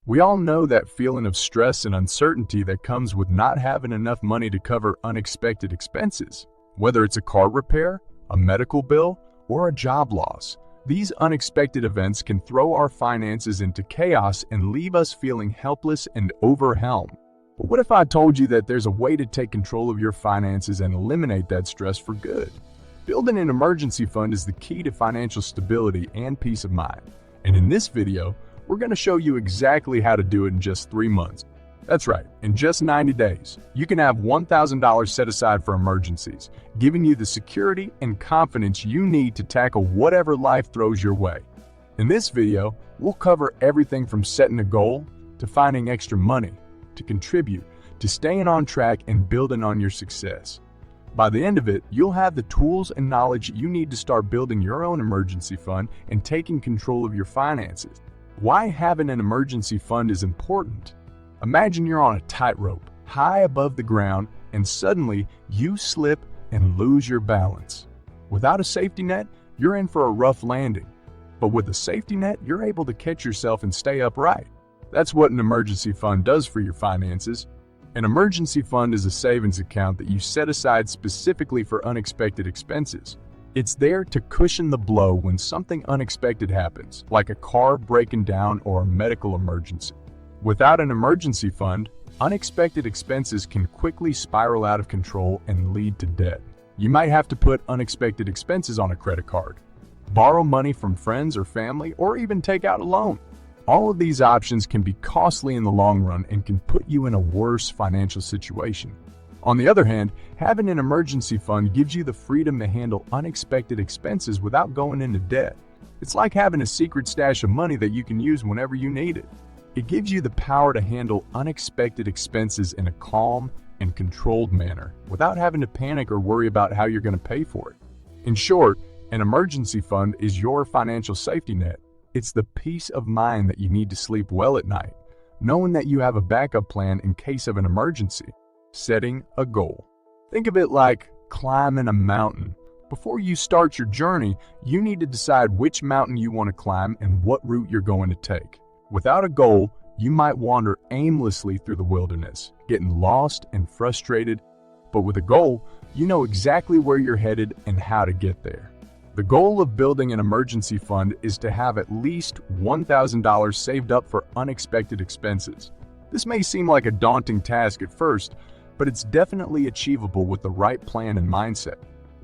We all know that feeling of stress and uncertainty that comes with not having enough money to cover unexpected expenses. Whether it's a car repair, a medical bill, or a job loss, these unexpected events can throw our finances into chaos and leave us feeling helpless and overwhelmed. But what if I told you that there's a way to take control of your finances and eliminate that stress for good? Building an emergency fund is the key to financial stability and peace of mind. And in this video, we're going to show you exactly how to do it in just 3 months. That's right, in just 90 days, you can have $1,000 set aside for emergencies, giving you the security and confidence you need to tackle whatever life throws your way. In this video, we'll cover everything from setting a goal, to finding extra money, to contribute, to staying on track and building on your success. By the end of it, you'll have the tools and knowledge you need to start building your own emergency fund and taking control of your finances. Why having an emergency fund is important. Imagine you're on a tightrope, high above the ground, and suddenly you slip and lose your balance. Without a safety net, you're in for a rough landing. But with a safety net, you're able to catch yourself and stay upright. That's what an emergency fund does for your finances. An emergency fund is a savings account that you set aside specifically for unexpected expenses. It's there to cushion the blow when something unexpected happens, like a car breaking down or a medical emergency. Without an emergency fund, unexpected expenses can quickly spiral out of control and lead to debt. You might have to put unexpected expenses on a credit card, borrow money from friends or family, or even take out a loan. All of these options can be costly in the long run and can put you in a worse financial situation. On the other hand, having an emergency fund gives you the freedom to handle unexpected expenses without going into debt. It's like having a secret stash of money that you can use whenever you need it. It gives you the power to handle unexpected expenses in a calm and controlled manner without having to panic or worry about how you're going to pay for it. In short, an emergency fund is your financial safety net. It's the peace of mind that you need to sleep well at night, knowing that you have a backup plan in case of an emergency. Setting a goal. Think of it like climbing a mountain. Before you start your journey, you need to decide which mountain you want to climb and what route you're going to take. Without a goal, you might wander aimlessly through the wilderness, getting lost and frustrated. But with a goal, you know exactly where you're headed and how to get there. The goal of building an emergency fund is to have at least $1,000 saved up for unexpected expenses. This may seem like a daunting task at first, but it's definitely achievable with the right plan and mindset.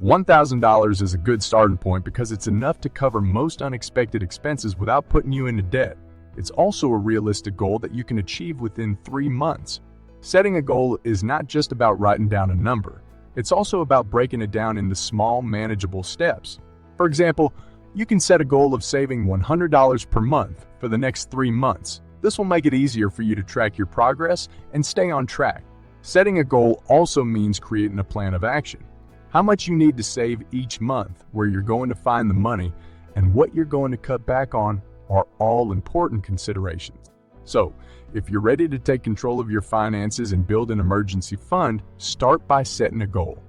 $1,000 is a good starting point because it's enough to cover most unexpected expenses without putting you into debt. It's also a realistic goal that you can achieve within 3 months. Setting a goal is not just about writing down a number. It's also about breaking it down into small, manageable steps. For example, you can set a goal of saving $100 per month for the next 3 months. This will make it easier for you to track your progress and stay on track. Setting a goal also means creating a plan of action. How much you need to save each month, where you're going to find the money, and what you're going to cut back on are all important considerations. So, if you're ready to take control of your finances and build an emergency fund, start by setting a goal.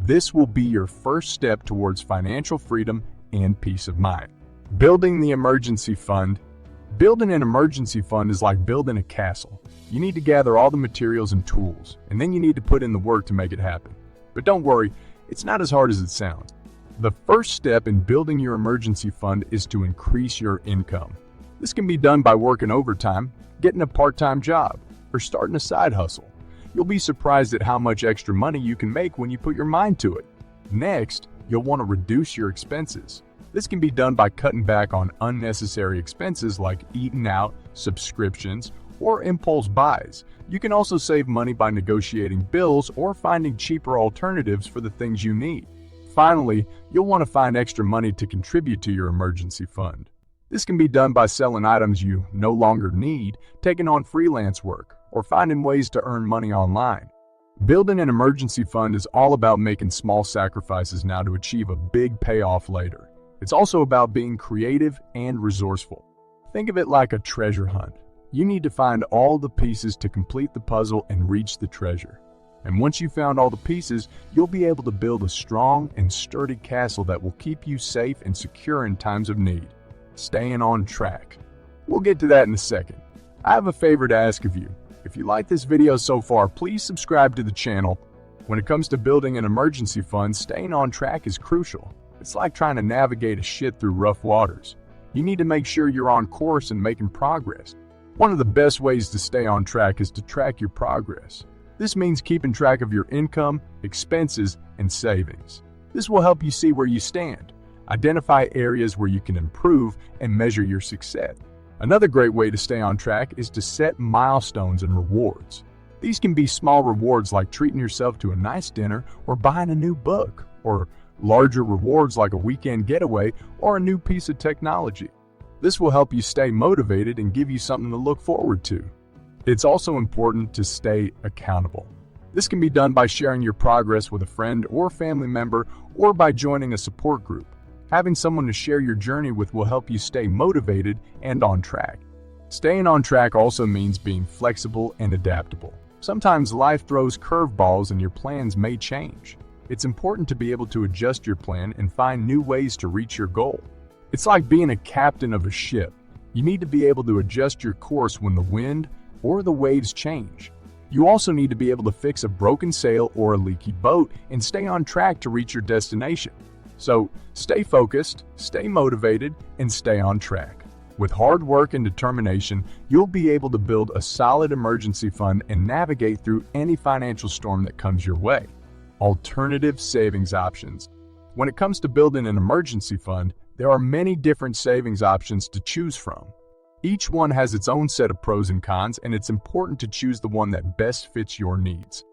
This will be your first step towards financial freedom and peace of mind. Building the emergency fund. Building an emergency fund is like building a castle. You need to gather all the materials and tools, and then you need to put in the work to make it happen. But don't worry, it's not as hard as it sounds. The first step in building your emergency fund is to increase your income. This can be done by working overtime, getting a part-time job, or starting a side hustle. You'll be surprised at how much extra money you can make when you put your mind to it. Next, you'll want to reduce your expenses. This can be done by cutting back on unnecessary expenses like eating out, subscriptions, or impulse buys. You can also save money by negotiating bills or finding cheaper alternatives for the things you need. Finally, you'll want to find extra money to contribute to your emergency fund. This can be done by selling items you no longer need, taking on freelance work, or finding ways to earn money online. Building an emergency fund is all about making small sacrifices now to achieve a big payoff later. It's also about being creative and resourceful. Think of it like a treasure hunt. You need to find all the pieces to complete the puzzle and reach the treasure. And once you've found all the pieces, you'll be able to build a strong and sturdy castle that will keep you safe and secure in times of need. Staying on track. We'll get to that in a second. I have a favor to ask of you. If you like this video so far, please subscribe to the channel. When it comes to building an emergency fund, staying on track is crucial. It's like trying to navigate a ship through rough waters. You need to make sure you're on course and making progress. One of the best ways to stay on track is to track your progress. This means keeping track of your income, expenses, and savings. This will help you see where you stand, identify areas where you can improve, and measure your success. Another great way to stay on track is to set milestones and rewards. These can be small rewards like treating yourself to a nice dinner or buying a new book, or larger rewards like a weekend getaway or a new piece of technology. This will help you stay motivated and give you something to look forward to. It's also important to stay accountable. This can be done by sharing your progress with a friend or family member, or by joining a support group. Having someone to share your journey with will help you stay motivated and on track. Staying on track also means being flexible and adaptable. Sometimes life throws curveballs and your plans may change. It's important to be able to adjust your plan and find new ways to reach your goal. It's like being a captain of a ship. You need to be able to adjust your course when the wind or the waves change. You also need to be able to fix a broken sail or a leaky boat and stay on track to reach your destination. So, stay focused, stay motivated, and stay on track. With hard work and determination, you'll be able to build a solid emergency fund and navigate through any financial storm that comes your way. Alternative savings options. When it comes to building an emergency fund, there are many different savings options to choose from. Each one has its own set of pros and cons, and it's important to choose the one that best fits your needs.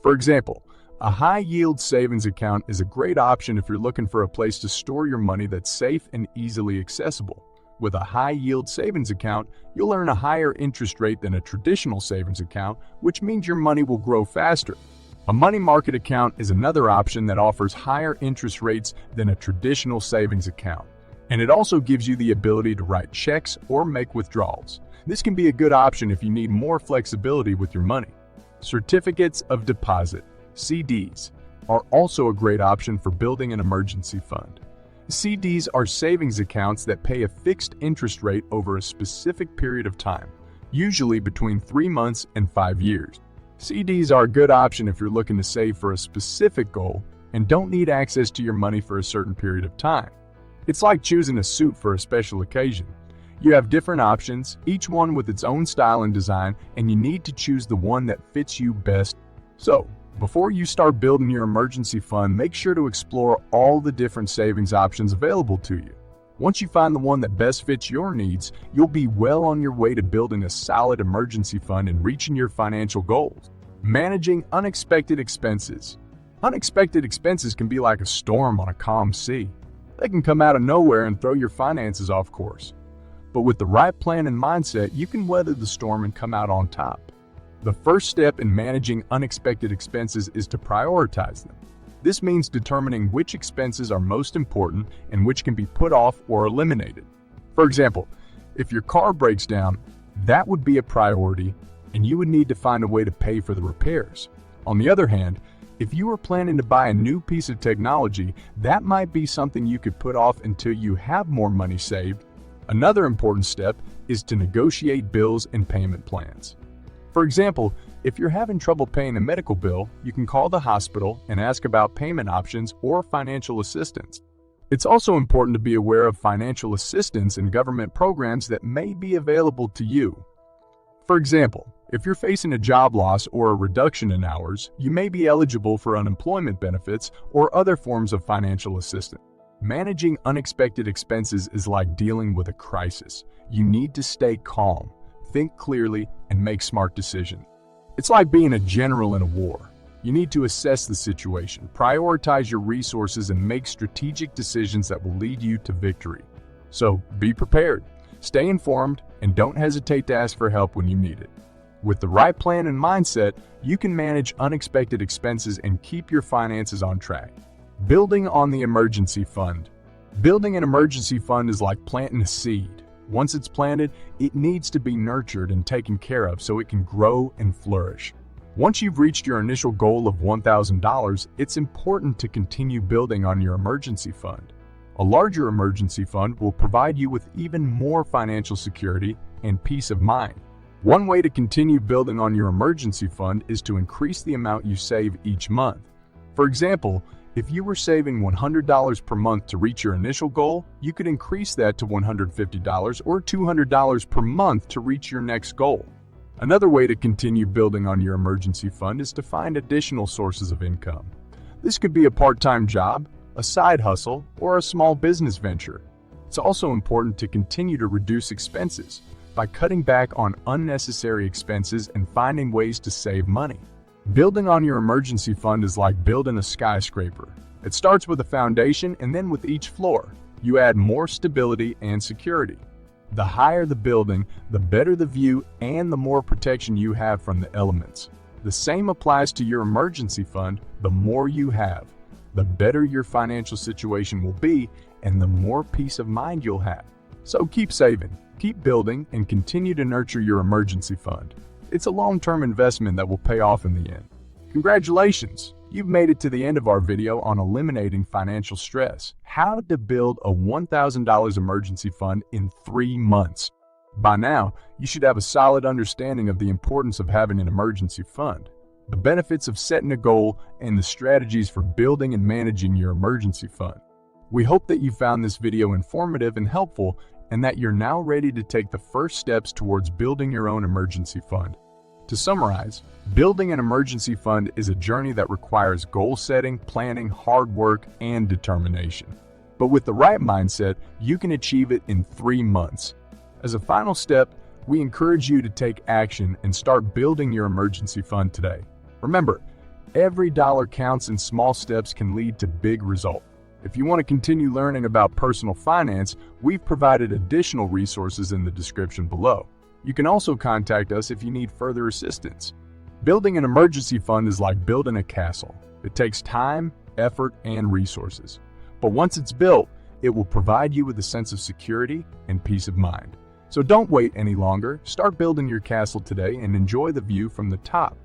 For example, a high-yield savings account is a great option if you're looking for a place to store your money that's safe and easily accessible. With a high-yield savings account, you'll earn a higher interest rate than a traditional savings account, which means your money will grow faster. A money market account is another option that offers higher interest rates than a traditional savings account. And it also gives you the ability to write checks or make withdrawals. This can be a good option if you need more flexibility with your money. Certificates of deposit, CDs, are also a great option for building an emergency fund. CDs are savings accounts that pay a fixed interest rate over a specific period of time, usually between 3 months and 5 years. CDs are a good option if you're looking to save for a specific goal and don't need access to your money for a certain period of time. It's like choosing a suit for a special occasion. You have different options, each one with its own style and design, and you need to choose the one that fits you best. So, before you start building your emergency fund, make sure to explore all the different savings options available to you. Once you find the one that best fits your needs, you'll be well on your way to building a solid emergency fund and reaching your financial goals. Managing unexpected expenses. Unexpected expenses can be like a storm on a calm sea. They can come out of nowhere and throw your finances off course. But with the right plan and mindset, you can weather the storm and come out on top. The first step in managing unexpected expenses is to prioritize them. This means determining which expenses are most important and which can be put off or eliminated. For example, if your car breaks down, that would be a priority, and you would need to find a way to pay for the repairs. On the other hand, if you were planning to buy a new piece of technology, that might be something you could put off until you have more money saved. Another important step is to negotiate bills and payment plans. For example, if you're having trouble paying a medical bill, you can call the hospital and ask about payment options or financial assistance. It's also important to be aware of financial assistance and government programs that may be available to you. For example, if you're facing a job loss or a reduction in hours, you may be eligible for unemployment benefits or other forms of financial assistance. Managing unexpected expenses is like dealing with a crisis. You need to stay calm, think clearly, and make smart decisions. It's like being a general in a war. You need to assess the situation, prioritize your resources, and make strategic decisions that will lead you to victory. So be prepared, stay informed, and don't hesitate to ask for help when you need it. With the right plan and mindset, you can manage unexpected expenses and keep your finances on track. Building on the emergency fund. Building an emergency fund is like planting a seed. Once it's planted, it needs to be nurtured and taken care of so it can grow and flourish. Once you've reached your initial goal of $1,000, it's important to continue building on your emergency fund. A larger emergency fund will provide you with even more financial security and peace of mind. One way to continue building on your emergency fund is to increase the amount you save each month. For example, if you were saving $100 per month to reach your initial goal, you could increase that to $150 or $200 per month to reach your next goal. Another way to continue building on your emergency fund is to find additional sources of income. This could be a part-time job, a side hustle, or a small business venture. It's also important to continue to reduce expenses by cutting back on unnecessary expenses and finding ways to save money. Building on your emergency fund is like building a skyscraper. It starts with a foundation, and then with each floor, you add more stability and security. The higher the building, the better the view and the more protection you have from the elements. The same applies to your emergency fund. The more you have, the better your financial situation will be and the more peace of mind you'll have. So keep saving, keep building, and continue to nurture your emergency fund. It's a long-term investment that will pay off in the end. Congratulations! You've made it to the end of our video on eliminating financial stress. How to build a $1,000 emergency fund in 3 months. By now, you should have a solid understanding of the importance of having an emergency fund, the benefits of setting a goal, and the strategies for building and managing your emergency fund. We hope that you found this video informative and helpful, and that you're now ready to take the first steps towards building your own emergency fund. To summarize, building an emergency fund is a journey that requires goal setting, planning, hard work, and determination. But with the right mindset, you can achieve it in 3 months. As a final step, we encourage you to take action and start building your emergency fund today. Remember, every dollar counts and small steps can lead to big results. If you want to continue learning about personal finance, we've provided additional resources in the description below. You can also contact us if you need further assistance. Building an emergency fund is like building a castle. It takes time, effort, and resources. But once it's built, it will provide you with a sense of security and peace of mind. So don't wait any longer. Start building your castle today and enjoy the view from the top.